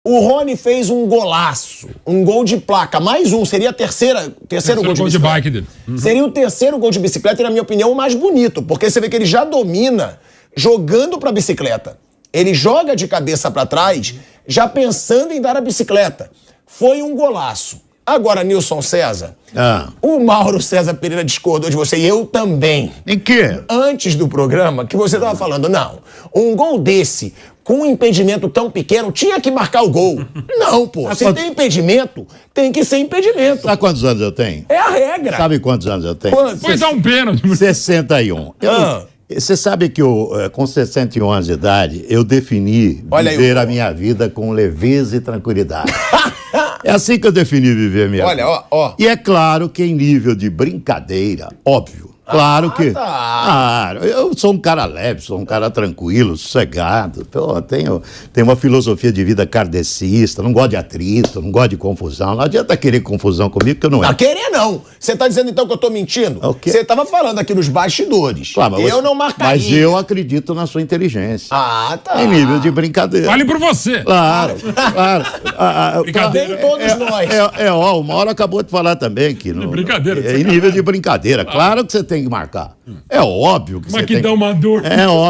O Rony fez um golaço, um gol de placa, mais um, seria terceiro gol de bicicleta. De bike dele. Seria o terceiro gol de bicicleta e, na minha opinião, o mais bonito, porque você vê que ele já domina jogando pra bicicleta. Ele joga de cabeça pra trás, já pensando em dar a bicicleta. Foi um golaço. Agora, Nilson César, o Mauro César Pereira discordou de você e eu também. Em quê? Antes do programa, que você tava falando, não, um gol desse, com um impedimento tão pequeno, tinha que marcar o gol. Não, pô, se tem impedimento, tem que ser impedimento. Sabe quantos anos eu tenho? É a regra. Sabe quantos anos eu tenho? Foi dar um pênalti. 61. Você sabe que com 61 anos de idade, eu defini viver a minha vida com leveza e tranquilidade. É assim que eu defini viver a minha vida. Olha, ó. E é claro que em nível de brincadeira, óbvio. Claro que... eu sou um cara leve, sou um cara tranquilo, sossegado. Pô, tenho uma filosofia de vida kardecista, não gosto de atrito, não gosto de confusão. Não adianta querer confusão comigo, que eu não é. Não querer não. Você tá dizendo então que eu tô mentindo? Você tava falando aqui nos bastidores. Claro, eu não marcaria. Mas eu acredito na sua inteligência. Tá. Em nível de brincadeira. Fale por você. Claro. Brincadeira. Todos nós. O Mauro acabou de falar também que... brincadeira. Em nível de brincadeira. Claro que você tem que marcar. É óbvio que mas você que tem dá uma dor.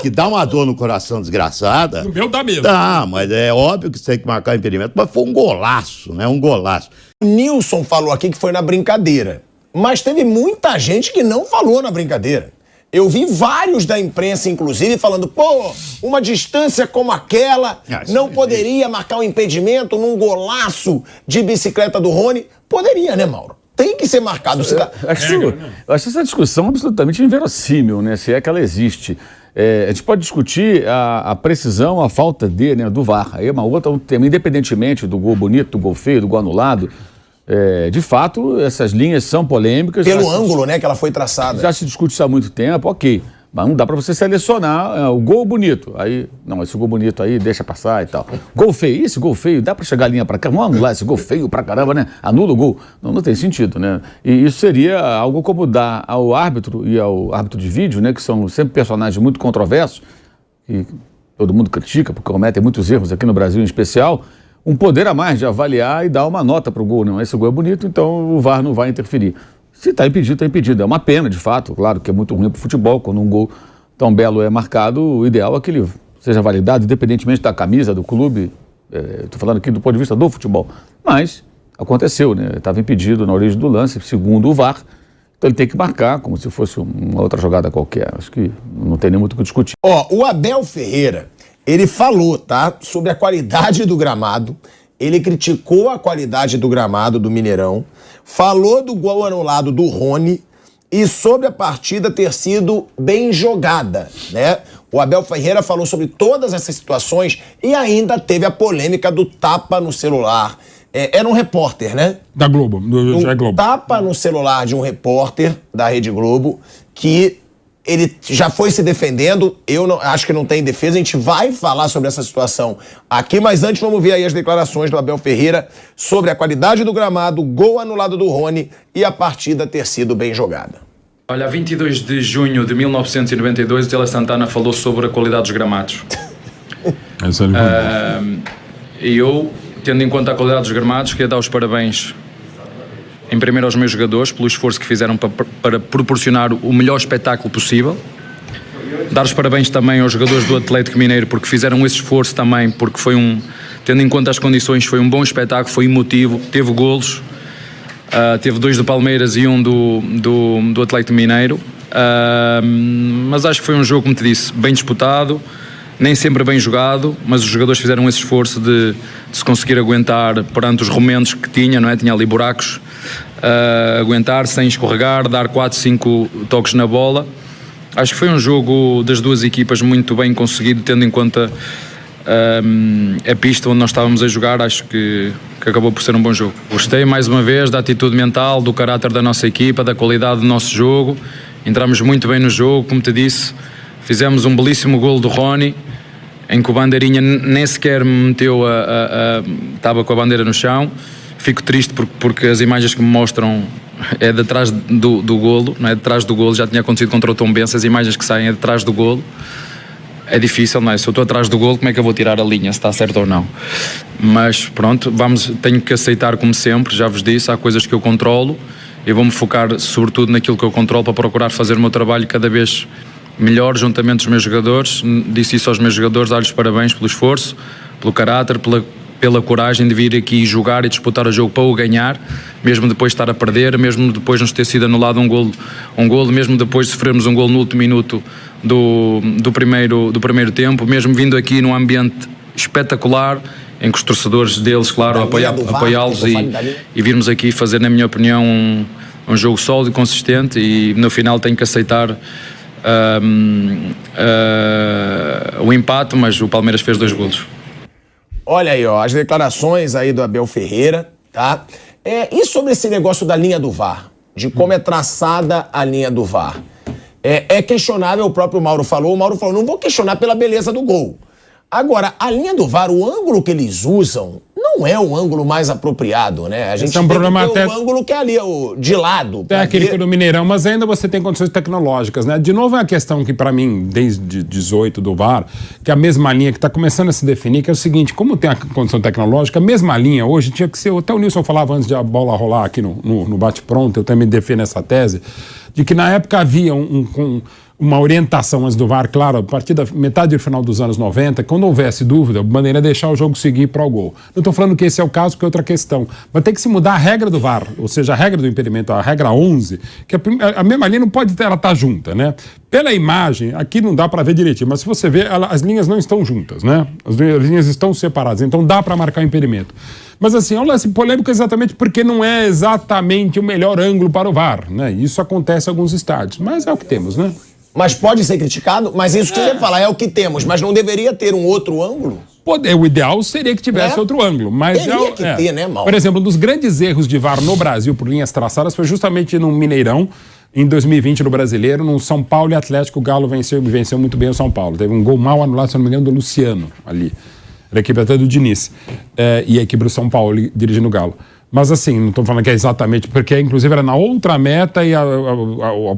Que dá uma dor no coração desgraçada. O meu dá mesmo. Tá, mas é óbvio que você tem que marcar impedimento. Mas foi um golaço, né? Um golaço. Nilson falou aqui que foi na brincadeira. Mas teve muita gente que não falou na brincadeira. Eu vi vários da imprensa, inclusive, falando, pô, uma distância como aquela não poderia marcar um impedimento num golaço de bicicleta do Rony. Poderia, né, Mauro? Tem que ser marcado. Eu acho essa discussão absolutamente inverossímil, né? Se é que ela existe. A gente pode discutir a precisão, a falta do VAR. Aí é uma outra, um tema, independentemente do gol bonito, do gol feio, do gol anulado. De fato, essas linhas são polêmicas. Pelo ângulo, né, que ela foi traçada. Já se discute isso há muito tempo, ok. Mas não dá pra você selecionar o gol bonito. Aí, não, esse gol bonito aí deixa passar e tal. Gol feio, esse gol feio, dá pra chegar a linha pra cá. Vamos anular esse gol feio pra caramba, né? Anula o gol. Não tem sentido, né? E isso seria algo como dar ao árbitro e ao árbitro de vídeo, né? Que são sempre personagens muito controversos, que todo mundo critica, porque cometem muitos erros aqui no Brasil em especial, um poder a mais de avaliar e dar uma nota pro gol. Não, esse gol é bonito, então o VAR não vai interferir. Se está impedido, está impedido. É uma pena, de fato. Claro que é muito ruim para o futebol. Quando um gol tão belo é marcado, o ideal é que ele seja validado, independentemente da camisa, do clube. Estou falando aqui do ponto de vista do futebol. Mas aconteceu, né? Estava impedido na origem do lance, segundo o VAR. Então ele tem que marcar como se fosse uma outra jogada qualquer. Acho que não tem nem muito o que discutir. O Abel Ferreira, ele falou, tá? Sobre a qualidade do gramado. Ele criticou a qualidade do gramado do Mineirão, falou do gol anulado do Rony e sobre a partida ter sido bem jogada, né? O Abel Ferreira falou sobre todas essas situações e ainda teve a polêmica do tapa no celular. Era um repórter, né? Da Globo, do GE Globo. Tapa no celular de um repórter da Rede Globo que... ele já foi se defendendo, acho que não tem defesa, a gente vai falar sobre essa situação aqui, mas antes vamos ver aí as declarações do Abel Ferreira sobre a qualidade do gramado, gol anulado do Rony e a partida ter sido bem jogada. Olha, a 22 de junho de 1992, o Tele Santana falou sobre a qualidade dos gramados. E eu, tendo em conta a qualidade dos gramados, queria dar os parabéns em primeiro aos meus jogadores pelo esforço que fizeram para proporcionar o melhor espetáculo possível. Dar os parabéns também aos jogadores do Atlético Mineiro porque fizeram esse esforço também, porque tendo em conta as condições, foi um bom espetáculo, foi emotivo, teve golos, teve 2 do Palmeiras e 1 do Atlético Mineiro, mas acho que foi um jogo, como te disse, bem disputado, nem sempre bem jogado, mas os jogadores fizeram esse esforço de se conseguir aguentar perante os romentos que tinha, não é? Tinha ali buracos, aguentar sem escorregar, dar 4, 5 toques na bola. Acho que foi um jogo das duas equipas muito bem conseguido, tendo em conta a pista onde nós estávamos a jogar. Acho que acabou por ser um bom jogo. Gostei mais uma vez da atitude mental, do caráter da nossa equipa, da qualidade do nosso jogo. Entramos muito bem no jogo, como te disse, fizemos um belíssimo golo do Rony, em que o bandeirinha nem sequer meteu estava com a bandeira no chão. Fico triste porque as imagens que me mostram é de trás do golo, não é de trás do golo, já tinha acontecido contra o Tombense, as imagens que saem é de trás do golo. é difícil, não é? Se eu estou atrás do golo, como é que eu vou tirar a linha, se está certo ou não? Mas pronto, tenho que aceitar como sempre, já vos disse, há coisas que eu controlo e vou-me focar sobretudo naquilo que eu controlo para procurar fazer o meu trabalho cada vez melhor juntamente dos meus jogadores. Disse isso aos meus jogadores, dar-lhes parabéns pelo esforço, pelo caráter, pela coragem de vir aqui jogar e disputar o jogo para o ganhar, mesmo depois de estar a perder, mesmo depois de nos ter sido anulado um golo, mesmo depois de sofrermos um golo no último minuto do primeiro tempo, mesmo vindo aqui num ambiente espetacular, em que os torcedores deles, claro, apoiá-los e virmos aqui fazer, na minha opinião, um jogo sólido e consistente, e no final tenho que aceitar o empate, mas o Palmeiras fez 2 golos. Olha aí, ó, as declarações aí do Abel Ferreira, tá? E sobre esse negócio da linha do VAR, de como é traçada a linha do VAR? É questionável, o próprio Mauro falou, não vou questionar pela beleza do gol. Agora, a linha do VAR, o ângulo que eles usam, não é o ângulo mais apropriado, né? A gente tem que ter o ângulo que é ali, o de lado. Técnico do Mineirão, mas ainda você tem condições tecnológicas, né? De novo é a questão que, pra mim, desde 18 do VAR, que a mesma linha que está começando a se definir, que é o seguinte, como tem a condição tecnológica, a mesma linha hoje tinha que ser, até o Nilson falava antes de a bola rolar aqui no bate-pronto, eu também defendo essa tese, de que na época havia uma orientação antes do VAR, claro, a partir da metade do final dos anos 90, quando houvesse dúvida, a maneira é deixar o jogo seguir para o gol. Não estou falando que esse é o caso, que é outra questão. Mas tem que se mudar a regra do VAR, ou seja, a regra do impedimento, a regra 11, que a mesma linha não pode ter, ela tá junta, né? Pela imagem, aqui não dá para ver direitinho, mas se você ver, as linhas não estão juntas, né? As linhas estão separadas, então dá para marcar o impedimento. Mas assim, é um lance polêmico exatamente porque não é exatamente o melhor ângulo para o VAR, né? Isso acontece em alguns estádios, mas é o que temos, né? Mas pode ser criticado, mas isso que eu ia falar, é o que temos, mas não deveria ter um outro ângulo? O ideal seria que tivesse outro ângulo, mas teria que ter, né, Mauro? Por exemplo, um dos grandes erros de VAR no Brasil por linhas traçadas foi justamente no Mineirão, em 2020 no Brasileiro, no São Paulo e Atlético, o Galo venceu muito bem o São Paulo. Teve um gol mal anulado, se não me engano, do Luciano ali. Era a equipe até do Diniz. E a equipe do São Paulo dirigindo o Galo. Mas assim, não estou falando que é exatamente, porque inclusive era na outra meta e a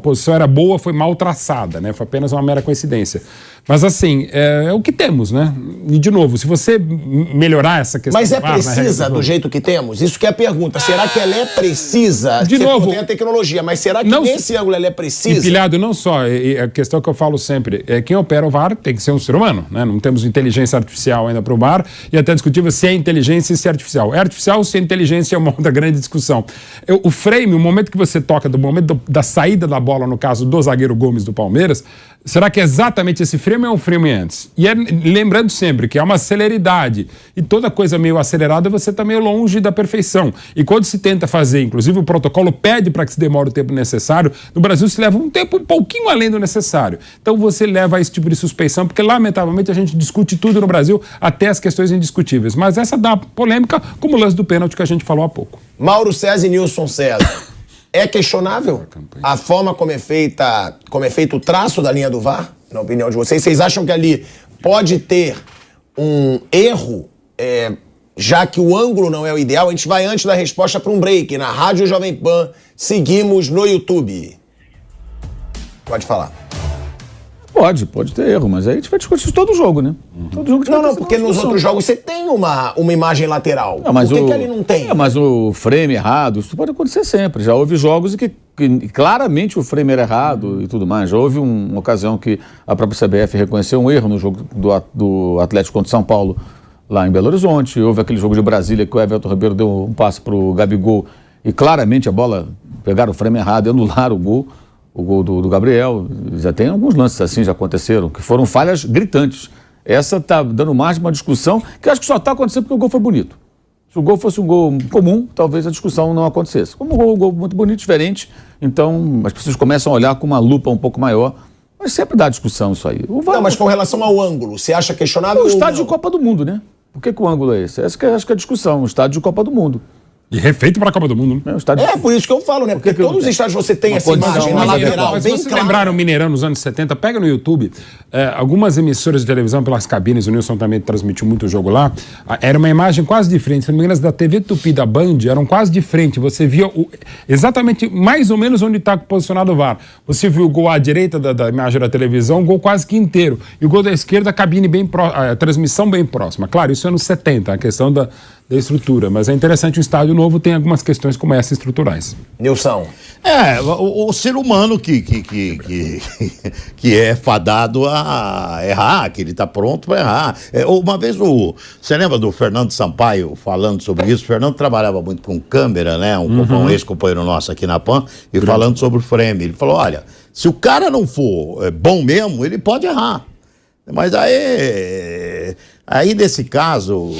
posição era boa, foi mal traçada, né? Foi apenas uma mera coincidência. Mas assim, é o que temos, né? E de novo, se você melhorar essa questão... Mas precisa do jeito que temos? Isso que é a pergunta. Será que ela é precisa? De novo... Tem a tecnologia, mas será que nesse ângulo ela é precisa? Empilhado não só, a questão que eu falo sempre, quem opera o VAR tem que ser um ser humano, né? Não temos inteligência artificial ainda para o VAR, e até discutível se é inteligência e se é artificial. É artificial, se é inteligência, é uma outra grande discussão. O frame, o momento que você toca, do momento da saída da bola, no caso do zagueiro Gomes do Palmeiras, será que é exatamente esse frame ou é um frame antes? E lembrando sempre que é uma celeridade, e toda coisa meio acelerada você está meio longe da perfeição. E quando se tenta fazer, inclusive o protocolo pede para que se demore o tempo necessário, no Brasil se leva um tempo um pouquinho além do necessário. Então você leva a esse tipo de suspeição, porque lamentavelmente a gente discute tudo no Brasil, até as questões indiscutíveis. Mas essa dá polêmica, como o lance do pênalti que a gente falou há pouco. Mauro César e Nilson César. É questionável a forma como é feito o traço da linha do VAR, na opinião de vocês? Vocês acham que ali pode ter um erro, já que o ângulo não é o ideal? A gente vai, antes da resposta, para um break na Rádio Jovem Pan. Seguimos no YouTube. Pode falar. Pode ter erro, mas aí a gente vai discutir isso todo jogo, né? Todo jogo porque nos outros jogos você tem uma imagem lateral. Não, mas Por que ali não tem? Mas o frame errado, isso pode acontecer sempre. Já houve jogos em que claramente o frame era errado e tudo mais. Já houve uma ocasião que a própria CBF reconheceu um erro no jogo do Atlético contra o São Paulo, lá em Belo Horizonte. Houve aquele jogo de Brasília que o Everton Ribeiro deu um passe para o Gabigol e claramente a bola, pegaram o frame errado e anularam o gol do Gabriel. Já tem alguns lances assim, já aconteceram, que foram falhas gritantes. Essa está dando mais uma discussão que acho que só está acontecendo porque o gol foi bonito. Se o gol fosse um gol comum, talvez a discussão não acontecesse. Como um gol muito bonito, diferente, então as pessoas começam a olhar com uma lupa um pouco maior, mas sempre dá discussão isso aí. Não, mas com relação ao ângulo, você acha questionável? O estádio de Copa do Mundo, né? Por que o ângulo é esse? Acho que é a discussão, o estádio de Copa do Mundo. E refeito para a Copa do Mundo. Né? É por isso que eu falo, né? Porque todos os estádios você tem essa imagem na lateral Mas bem se vocês clara. lembraram o Mineirão nos anos 70, pega no YouTube, algumas emissoras de televisão pelas cabines, o Nilson também transmitiu muito o jogo lá, era uma imagem quase de frente, se não me engano, as da TV Tupi da Band eram quase de frente, você via exatamente mais ou menos onde está posicionado o VAR. Você viu o gol à direita da imagem da televisão, o gol quase que inteiro, e o gol da esquerda, a cabine bem próxima, a transmissão bem próxima. Claro, isso é anos 70, a questão da estrutura, mas é interessante, o estádio novo tem algumas questões como essa estruturais. Nilson. O ser humano que é fadado a errar, que ele está pronto para errar. Uma vez você lembra do Fernando Sampaio falando sobre isso? O Fernando trabalhava muito com câmera, né? Um ex-companheiro nosso aqui na PAN, e falando sobre o frame. Ele falou, olha, se o cara não for bom mesmo, ele pode errar. Mas aí nesse caso,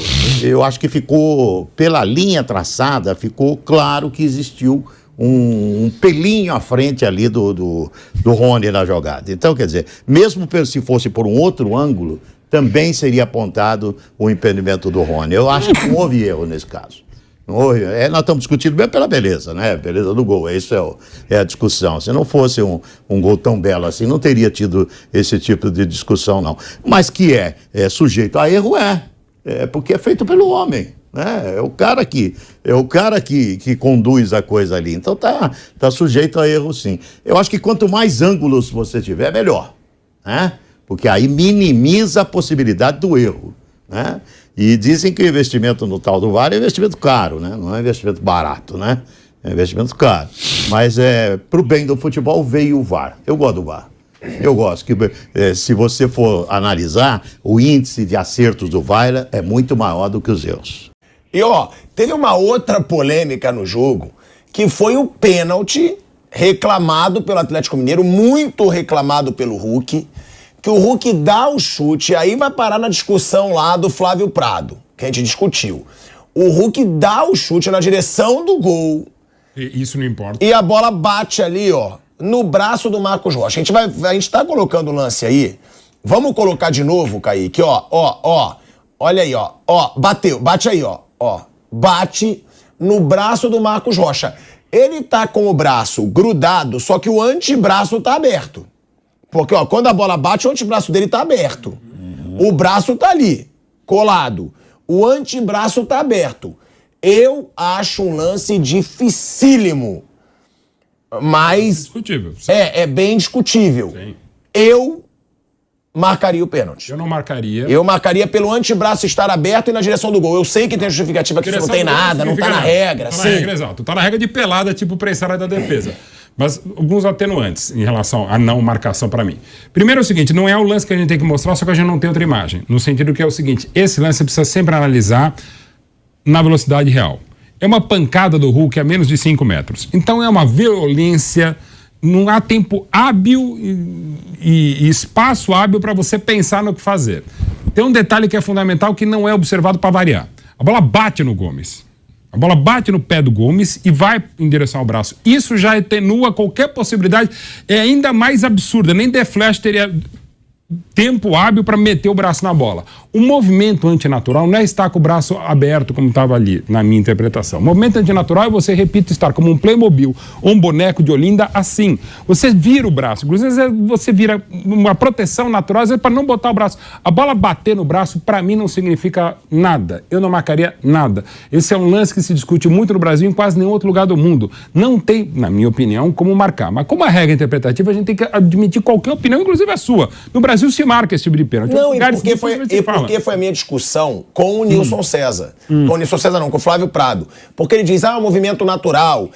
eu acho que ficou, pela linha traçada, ficou claro que existiu um pelinho à frente ali do Rony na jogada. Então, quer dizer, mesmo se fosse por um outro ângulo, também seria apontado o impedimento do Rony. Eu acho que não houve erro nesse caso. Nós estamos discutindo bem pela beleza, né? Beleza do gol, isso é a discussão. Se não fosse um gol tão belo assim, não teria tido esse tipo de discussão, não. Mas que é sujeito a erro, porque é feito pelo homem, né? É o cara que conduz a coisa ali. Então tá sujeito a erro, sim. Eu acho que quanto mais ângulos você tiver, melhor, né? Porque aí minimiza a possibilidade do erro, né? E dizem que o investimento no tal do VAR é investimento caro, né? Não é investimento barato, né? É investimento caro. Mas pro bem do futebol veio o VAR. Eu gosto do VAR. Eu gosto que, se você for analisar, o índice de acertos do VAR é muito maior do que os erros. E teve uma outra polêmica no jogo, que foi o pênalti reclamado pelo Atlético Mineiro, muito reclamado pelo Hulk, que o Hulk dá o chute, aí vai parar na discussão lá do Flávio Prado, que a gente discutiu. O Hulk dá o chute na direção do gol. Isso não importa. E a bola bate ali, no braço do Marcos Rocha. A gente tá colocando o lance aí. Vamos colocar de novo, Kaique, olha aí, bateu, bate aí, bate no braço do Marcos Rocha. Ele tá com o braço grudado, só que o antebraço tá aberto. Porque, quando a bola bate, o antebraço dele tá aberto. O braço tá ali, colado. O antebraço tá aberto. Eu acho um lance dificílimo. Mas... Discutível. É bem discutível. Sim. Eu marcaria o pênalti. Eu não marcaria. Eu marcaria pelo antebraço estar aberto e na direção do gol. Eu sei que tem justificativa que isso não tem nada, não tá na regra. Tá na regra, exato. Tá na regra de pelada, tipo pressão da defesa. Mas alguns atenuantes em relação à não marcação para mim. Primeiro é o seguinte, não é o lance que a gente tem que mostrar, só que a gente não tem outra imagem. No sentido que é o seguinte, esse lance você precisa sempre analisar na velocidade real. É uma pancada do Hulk a menos de 5 metros. Então é uma violência, não há tempo hábil e espaço hábil para você pensar no que fazer. Tem um detalhe que é fundamental que não é observado para variar. A bola bate no Gomes. A bola bate no pé do Gomes e vai em direção ao braço. Isso já atenua qualquer possibilidade. É ainda mais absurda. Nem The Flash teria tempo hábil para meter o braço na bola. O movimento antinatural não é estar com o braço aberto, como estava ali, na minha interpretação. O movimento antinatural é você, repito, estar como um Playmobil ou um boneco de Olinda assim. Você vira o braço. Inclusive, você vira uma proteção natural, às vezes, para não botar o braço. A bola bater no braço, para mim, não significa nada. Eu não marcaria nada. Esse é um lance que se discute muito no Brasil e em quase nenhum outro lugar do mundo. Não tem, na minha opinião, como marcar. Mas como a regra interpretativa, a gente tem que admitir qualquer opinião, inclusive a sua. No Brasil se marca esse tipo de pênalti. Não, porque foi a minha discussão com o Nilson César. Com o Nilson César não, com o Flávio Prado. Porque ele diz, um movimento natural,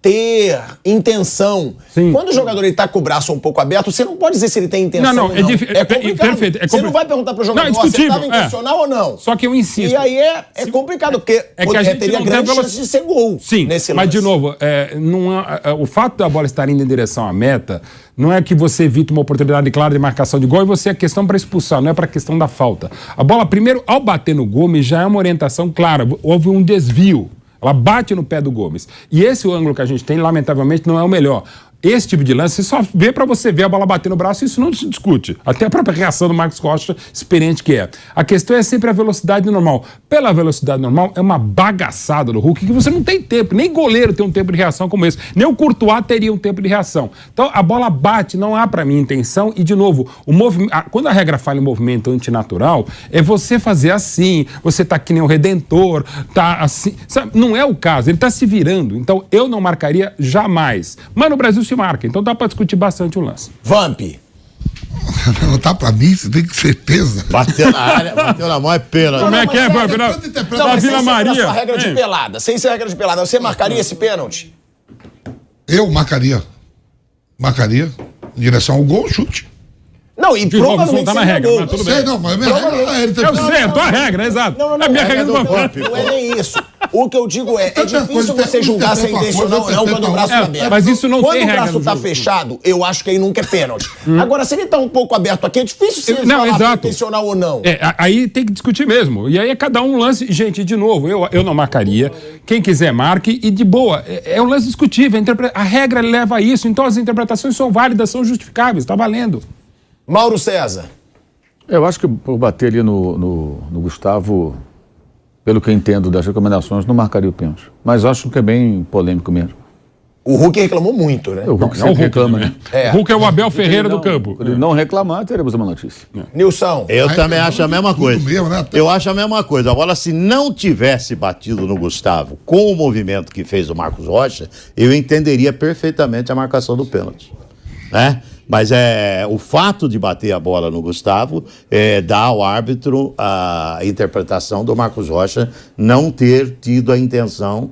ter intenção. Sim. Quando o jogador está com o braço um pouco aberto, você não pode dizer se ele tem intenção ou não. É complicado. Perfeito. Você não vai perguntar pro jogador se estava intencional ou não. Só que eu insisto. E aí é complicado, porque que a gente teria grande chance de ser gol. Sim, nesse mas lance. de novo, o fato da bola estar indo em direção à meta não é que você evita uma oportunidade clara de marcação de gol e você é questão para expulsar, não é para questão da falta. A bola, primeiro, ao bater no Gomes, já é uma orientação clara, houve um desvio. Ela bate no pé do Gomes. E esse ângulo que a gente tem, lamentavelmente, não é o melhor. esse tipo de lance, você só vê pra você ver a bola bater no braço, isso não se discute. Até a própria reação do Marcos Rocha, experiente que é. A questão é sempre a velocidade normal. Pela velocidade normal, é uma bagaçada do Hulk que você não tem tempo. Nem goleiro tem um tempo de reação como esse. Nem o Courtois teria um tempo de reação. Então, a bola bate, não há pra mim intenção. E, de novo, quando a regra fala em movimento antinatural, é você fazer assim, você tá que nem o Redentor, tá assim. Sabe? Não é o caso, ele tá se virando. Então, eu não marcaria jamais. Mas no Brasil se marca, então dá pra discutir bastante o lance. Vamp. Não tá pra mim, você tem que certeza. Bateu na área, bateu na mão, é pênalti. Como é que é, Vamp? Na Vila Maria. Regra de pelada, sem ser regra de pelada, você marcaria esse pênalti? Eu marcaria. Marcaria. Em direção ao gol, chute. Não, e De novo, isso não provavelmente tá na seria regra, gol. mas tudo Sei, bem. não, mas a minha regra, ele tem Eu sei, a tua regra, exato. Não, A minha regra do Vamp. Não é nem isso. O que eu digo é Tanta difícil coisa, você julgar se é interpreta uma intencional ou coisa, não quando o braço tá interpreta aberto. mas isso não quando tem o regra braço no tá jogo. fechado, eu acho que aí nunca é pênalti. Agora, se ele tá um pouco aberto aqui, é difícil você Não, falar se é exato. intencional ou não. Aí tem que discutir mesmo. E aí é cada um lance. Gente, de novo, eu não marcaria. Quem quiser, marque. E de boa, é um lance discutível. A regra leva a isso. Então as interpretações são válidas, são justificáveis. Tá valendo. Mauro César. Eu acho que por bater ali no Gustavo, pelo que eu entendo das recomendações, não marcaria o pênalti. Mas acho que é bem polêmico mesmo. O Hulk reclamou muito, né? O Hulk Não o sempre Hulk, reclama, né? né? É. O Hulk é o Abel Ferreira do campo. Ele não reclamar, teremos uma notícia. Nilson. Eu Aí, também acho a mesma tudo coisa. mesmo, né? Eu acho a mesma coisa. Agora, se não tivesse batido no Gustavo com o movimento que fez o Marcos Rocha, eu entenderia perfeitamente a marcação do pênalti, né? Mas o fato de bater a bola no Gustavo dá ao árbitro a interpretação do Marcos Rocha não ter tido a intenção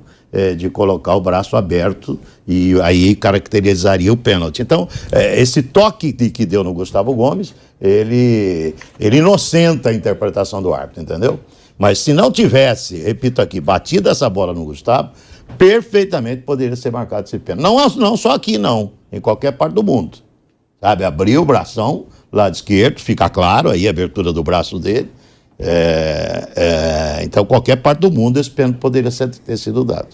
de colocar o braço aberto e aí caracterizaria o pênalti. Então, esse toque que deu no Gustavo Gomes, ele inocenta a interpretação do árbitro, entendeu? Mas se não tivesse, repito aqui, batido essa bola no Gustavo, perfeitamente poderia ser marcado esse pênalti. Não só aqui, não. Em qualquer parte do mundo. Sabe, abrir o bração, lado esquerdo, fica claro aí a abertura do braço dele. Então, qualquer parte do mundo esse pênalti poderia ter sido dado.